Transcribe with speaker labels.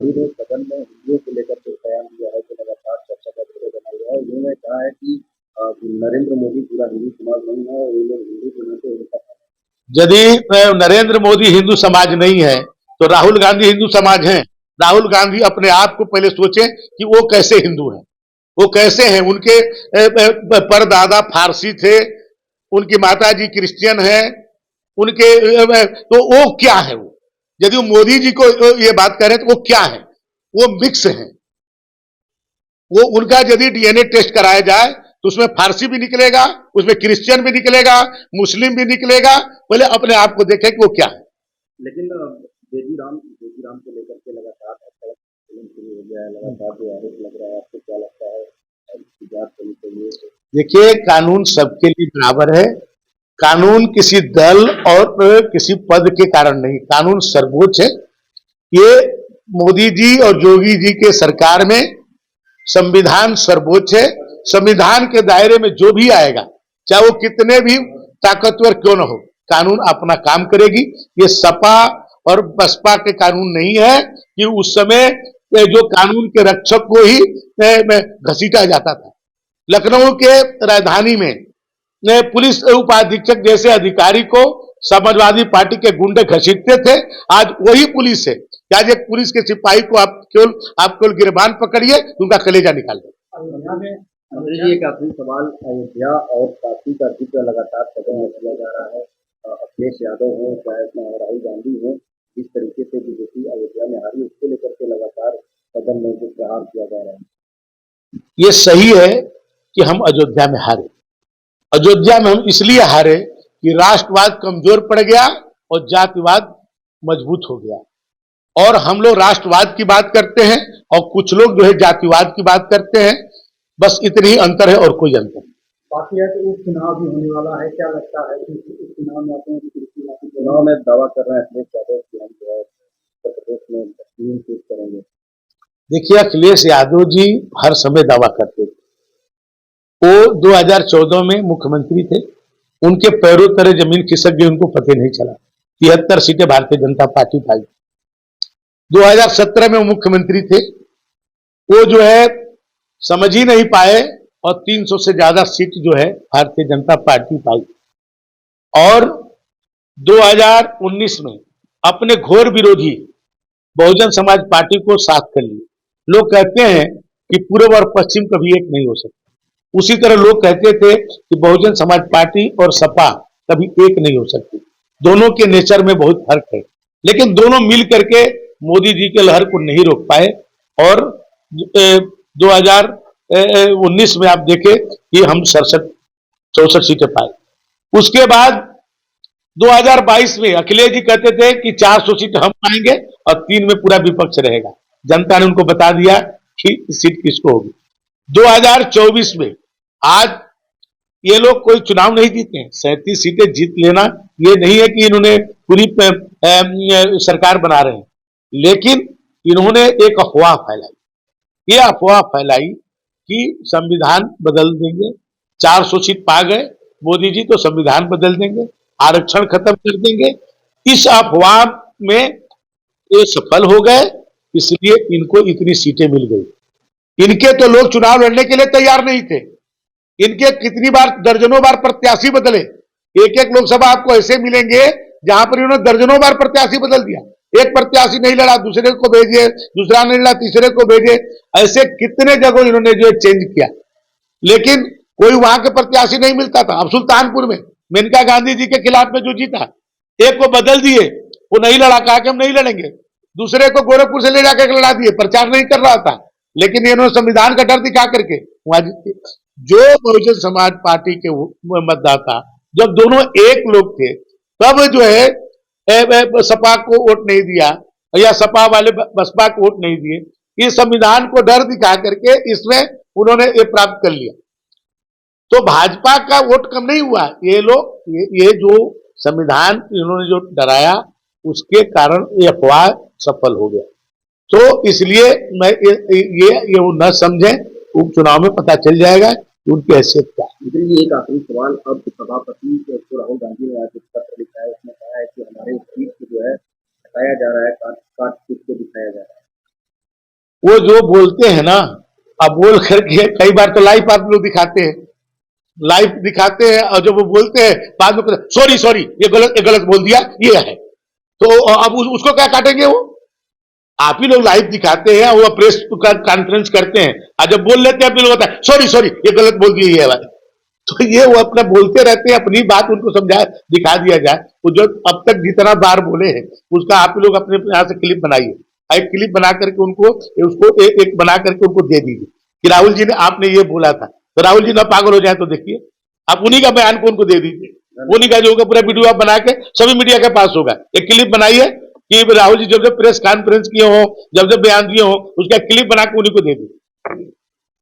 Speaker 1: ने सदन में हिंदुओं को लेकर के बयान दिया है जो लगातार चर्चा का विषय बना हुआ है। उन्होंने कहा है कि नरेंद्र मोदी पूरा हिंदू समाज नहीं है और ये लोग हिंदू को नहीं उनका।
Speaker 2: यदि नरेंद्र मोदी हिंदू समाज नहीं है तो राहुल गांधी हिंदू समाज हैं। राहुल गांधी अपने आप को पहले सोचें कि वो कैसे हिंदू हैं, वो कैसे हैं। उनके परदादा फारसी थे, उनकी माताजी क्रिश्चियन है, उनके तो वो क्या है। वो यदि मोदी जी को ये बात करें तो वो क्या है, वो मिक्स है। वो उनका यदि डीएनए टेस्ट कराया जाए तो उसमें फारसी भी निकलेगा, उसमें क्रिश्चियन भी निकलेगा, मुस्लिम भी निकलेगा। पहले अपने आप को देखें कि वो क्या है।
Speaker 1: लेकिन बेबी राम को लेकर के लगातार शुरू हो गया है, लगातार जो आरोप लग रहा है, आपको क्या लगता है जांच होनी चाहिए?
Speaker 2: देखिए, कानून सबके लिए बराबर है। कानून किसी दल और किसी पद के कारण नहीं, कानून सर्वोच्च है। ये मोदी जी और योगी जी के सरकार में संविधान सर्वोच्च है। संविधान के दायरे में जो भी आएगा, चाहे वो कितने भी ताकतवर क्यों न हो, कानून अपना काम करेगी। ये सपा और बसपा के कानून नहीं है कि उस समय जो कानून के रक्षक को ही घसीटा जाता था। लखनऊ के राजधानी में पुलिस उपाधीक्षक जैसे अधिकारी को समाजवादी पार्टी के गुंडे घसीटते थे। आज वही पुलिस है। आज एक पुलिस के सिपाही को आप केवल गिरबान पकड़िए, उनका कलेजा निकाल दे।
Speaker 1: एक आखिरी सवाल, अयोध्या और काशी का जिक्र लगातार सदन में किया जा रहा है। अखिलेश यादव हो चाहे राहुल गांधी हो, जिस तरीके से बीजेपी अयोध्या में हारी, उसको लेकर के लगातार सदन में जो प्रहार किया जा रहा है।
Speaker 2: ये सही है कि हम अयोध्या में हारे। अयोध्या में हम इसलिए हारे कि राष्ट्रवाद कमजोर पड़ गया और जातिवाद मजबूत हो गया। और हम लोग राष्ट्रवाद की बात करते हैं और कुछ लोग जो है जातिवाद की बात करते हैं। बस इतनी ही अंतर है और कोई अंतर नहीं।
Speaker 1: बाकी है कि उपचुनाव भी होने वाला है, क्या लगता है कि उपचुनाव में चुनाव में दावा कर रहे हैं अखिलेश यादव की हम जो है उत्तर प्रदेश में टीम पेश करेंगे?
Speaker 2: देखिए, अखिलेश यादव जी हर समय दावा करते थे। वो 2014 में मुख्यमंत्री थे, उनके पैरों तले जमीन खिसक गई, उनको पता नहीं चला। 73 सीटें भारतीय जनता पार्टी पाई। 2017 में वो मुख्यमंत्री थे, वो जो है समझ ही नहीं पाए और 300 से ज्यादा सीट जो है भारतीय जनता पार्टी पाई। और 2019 में अपने घोर विरोधी बहुजन समाज पार्टी को साथ कर लिए। लोग कहते हैं कि पूर्व और पश्चिम कभी एक नहीं हो सकता। उसी तरह लोग कहते थे कि बहुजन समाज पार्टी और सपा कभी एक नहीं हो सकती। दोनों के नेचर में बहुत फर्क है, लेकिन दोनों मिल करके मोदी जी के लहर को नहीं रोक पाए। और 2019 में आप देखें कि हम 64 सीटें पाए। उसके बाद 2022 में अखिलेश जी कहते थे कि 400 सीट हम पाएंगे और 3 में पूरा विपक्ष रहेगा। जनता ने उनको बता दिया कि सीट किसको होगी। 2024 में आज ये लोग कोई चुनाव नहीं जीते हैं। 37 सीटें जीत लेना ये नहीं है कि इन्होंने पूरी सरकार बना रहे हैं, लेकिन इन्होंने एक अफवाह फैलाई। ये अफवाह फैलाई कि संविधान बदल देंगे, 400 सीट पा गए मोदी जी तो संविधान बदल देंगे, आरक्षण खत्म कर देंगे। इस अफवाह में ये सफल हो गए, इसलिए इनको इतनी सीटें मिल गई। इनके तो लोग चुनाव लड़ने के लिए तैयार नहीं थे। इनके कितनी बार, दर्जनों बार प्रत्याशी बदले। एक एक लोकसभा आपको ऐसे मिलेंगे जहां पर इन्होंने दर्जनों बार प्रत्याशी बदल दिया। एक प्रत्याशी नहीं लड़ा, दूसरे को भेजे, दूसरा नहीं लड़ा, तीसरे को भेजे। ऐसे कितने जगह इन्होंने जो चेंज किया, लेकिन कोई वहां के प्रत्याशी नहीं मिलता था। अब सुल्तानपुर में मेनका गांधी जी के खिलाफ में जो जीता, एक को बदल दिए, वो नहीं लड़ा, कहा कि हम नहीं लड़ेंगे। दूसरे को गोरखपुर से ले जाकर लड़ा दिए, प्रचार नहीं कर रहा था, लेकिन इन्होंने संविधान का डर दिखा करके वहां जीते। जो बहुजन समाज पार्टी के मतदाता, जब दोनों एक लोग थे, तब जो है सपा को वोट नहीं दिया या सपा वाले बसपा को वोट नहीं दिए। इस संविधान को डर दिखा करके इसमें उन्होंने ये प्राप्त कर लिया। तो भाजपा का वोट कम नहीं हुआ। ये लोग ये जो संविधान इन्होंने जो डराया, उसके कारण ये अफवाह सफल हो गया। तो इसलिए मैं ये न समझें, उपचुनाव में पता चल जाएगा कि उनकी हैसियत क्या है।
Speaker 1: एक आखिरी सवाल, अब सभापति को राहुल गांधी ने आज एक पत्र लिखा है, उसमें कहा है कि हमारे सीट को जो है हटाया जा रहा है, काट पीट को दिखाया जा रहा है।
Speaker 2: वो जो बोलते हैं ना, अब बोल करके कई बार तो लाइव आप लोग दिखाते हैं, लाइव दिखाते हैं और जब वो बोलते हैं बाद में सॉरी सॉरी ये गलत बोल दिया ये है, तो अब उसको क्या काटेंगे वो? आप ही लोग लाइव दिखाते हैं, वो प्रेस कॉन्फ्रेंस करते हैं, और जब बोल लेते हैं आप लोग होता है सॉरी सॉरी ये गलत बोल दिया ये वाला। तो ये वो अपना बोलते रहते हैं, अपनी बात उनको समझा दिखा दिया जाए। वो जो अब तक जितना बार बोले हैं उसका आप लोग अपने यहाँ से क्लिप बनाइए, एक क्लिप बना करके उनको उसको एक बना करके उनको दे दीजिए कि राहुल जी ने आपने ये बोला था, तो राहुल जी ना पागल हो जाए तो देखिए आप उन्हीं का बयान को उनको दे दीजिए, उन्हीं का जो होगा पूरा वीडियो आप बना के सभी मीडिया के पास होगा। एक क्लिप बनाइए कि राहुल जी जब जब प्रेस कॉन्फ्रेंस किए हो, जब जब बयान दिए हो, उसका क्लिप बना के उन्हीं को दे दीजिए।